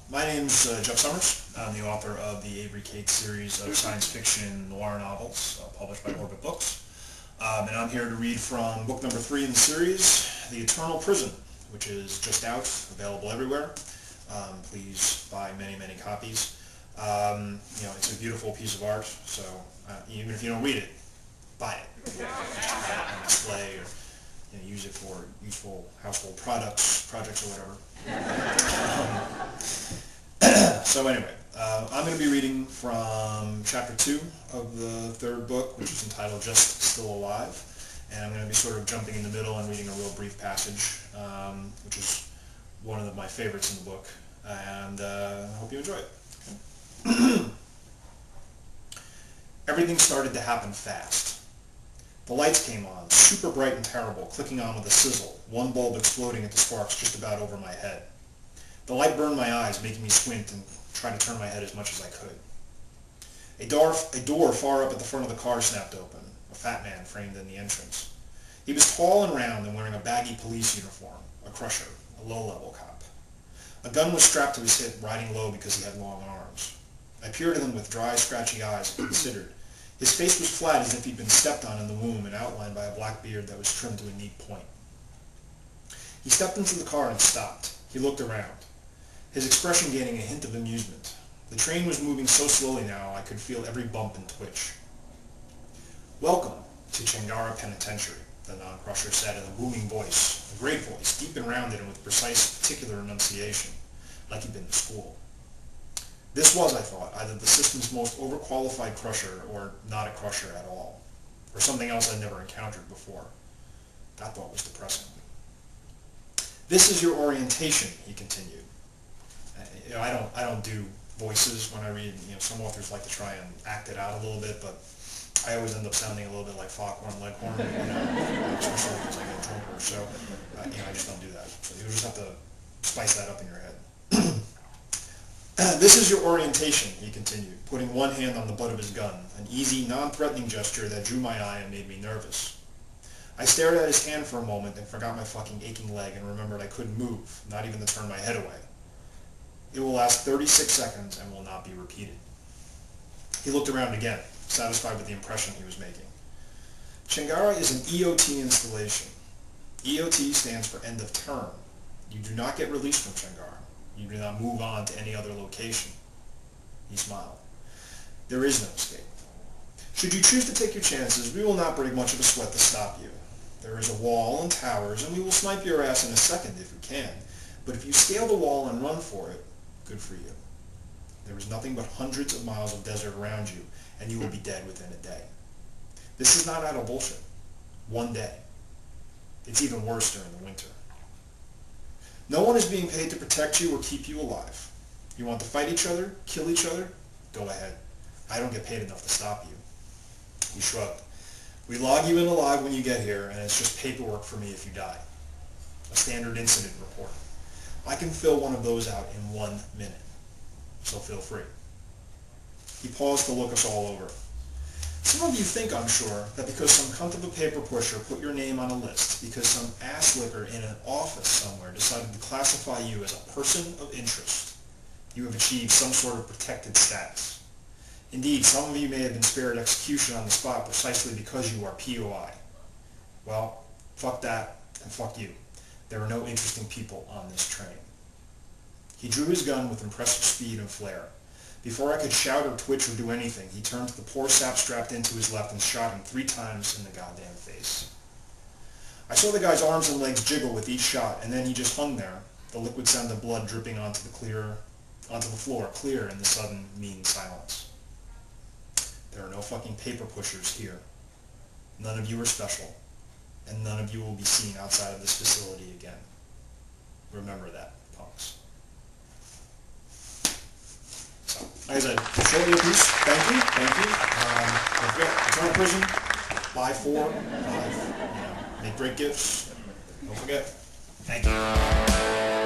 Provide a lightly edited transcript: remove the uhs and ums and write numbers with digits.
My name's Jeff Summers. I'm the author of the Avery Cates series of science fiction noir novels published by Orbit Books. And I'm here to read from book number 3 in the series, The Eternal Prison, which is just out, available everywhere. Please buy many, many copies. It's a beautiful piece of art, so even if you don't read it, buy it. On display or use it for useful household projects or whatever. So anyway, I'm going to be reading from chapter 2 of the third book, which is entitled Just Still Alive. And I'm going to be sort of jumping in the middle and reading a real brief passage, which is one of my favorites in the book. And I hope you enjoy it. Everything started to happen fast. The lights came on, super bright and terrible, clicking on with a sizzle, one bulb exploding at the sparks just about over my head. The light burned my eyes, making me squint and try to turn my head as much as I could. A door far up at the front of the car snapped open, a fat man framed in the entrance. He was tall and round and wearing a baggy police uniform, a crusher, a low-level cop. A gun was strapped to his hip, riding low because he had long arms. I peered at him with dry, scratchy eyes and considered. His face was flat as if he'd been stepped on in the womb and outlined by a black beard that was trimmed to a neat point. He stepped into the car and stopped. He looked around, his expression gaining a hint of amusement. The train was moving so slowly now I could feel every bump and twitch. "Welcome to Changara Penitentiary," the non-crusher said in a booming voice, a great voice, deep and rounded and with precise, particular enunciation, like he'd been to school. This was, I thought, either the system's most overqualified crusher or not a crusher at all, or something else I'd never encountered before. That thought was depressing. "This is your orientation," he continued. I don't do voices when I read. Some authors like to try and act it out a little bit, but I always end up sounding a little bit like Foghorn Leghorn, especially because I get drunker. So, I just don't do that. So you just have to spice that up in your head. "This is your orientation," he continued, putting one hand on the butt of his gun, an easy, non-threatening gesture that drew my eye and made me nervous. I stared at his hand for a moment and forgot my fucking aching leg and remembered I couldn't move, not even to turn my head away. "It will last 36 seconds and will not be repeated." He looked around again, satisfied with the impression he was making. "Changara is an EOT installation. EOT stands for end of term. You do not get released from Changara. You do not move on to any other location." He smiled. "There is no escape. Should you choose to take your chances, we will not break much of a sweat to stop you. There is a wall and towers, and we will snipe your ass in a second if we can. But if you scale the wall and run for it, good for you. There is nothing but hundreds of miles of desert around you, and you will be dead within a day. This is not idle bullshit. One day. It's even worse during the winter. No one is being paid to protect you or keep you alive. You want to fight each other, kill each other? Go ahead. I don't get paid enough to stop you." He shrugged. "We log you in alive when you get here, and it's just paperwork for me if you die. A standard incident report. I can fill one of those out in 1 minute. So feel free." He paused to look us all over. "Some of you think, I'm sure, that because some cunt of a paper pusher put your name on a list, because some ass licker in an office somewhere decided to classify you as a person of interest, you have achieved some sort of protected status. Indeed, some of you may have been spared execution on the spot precisely because you are POI. Well, fuck that, and fuck you. There are no interesting people on this train." He drew his gun with impressive speed and flair. Before I could shout or twitch or do anything, he turned to the poor sap strapped into his left and shot him 3 times in the goddamn face. I saw the guy's arms and legs jiggle with each shot, and then he just hung there, the liquid sound of blood dripping onto the floor, clear in the sudden, mean silence. There are no fucking paper pushers here. None of you are special, and none of you will be seen outside of this facility again. Remember that, punks. So, like I said, shortly a piece. Thank you. Don't forget, Eternal Prison, buy 4, 5, make great gifts. Don't forget. Thank you.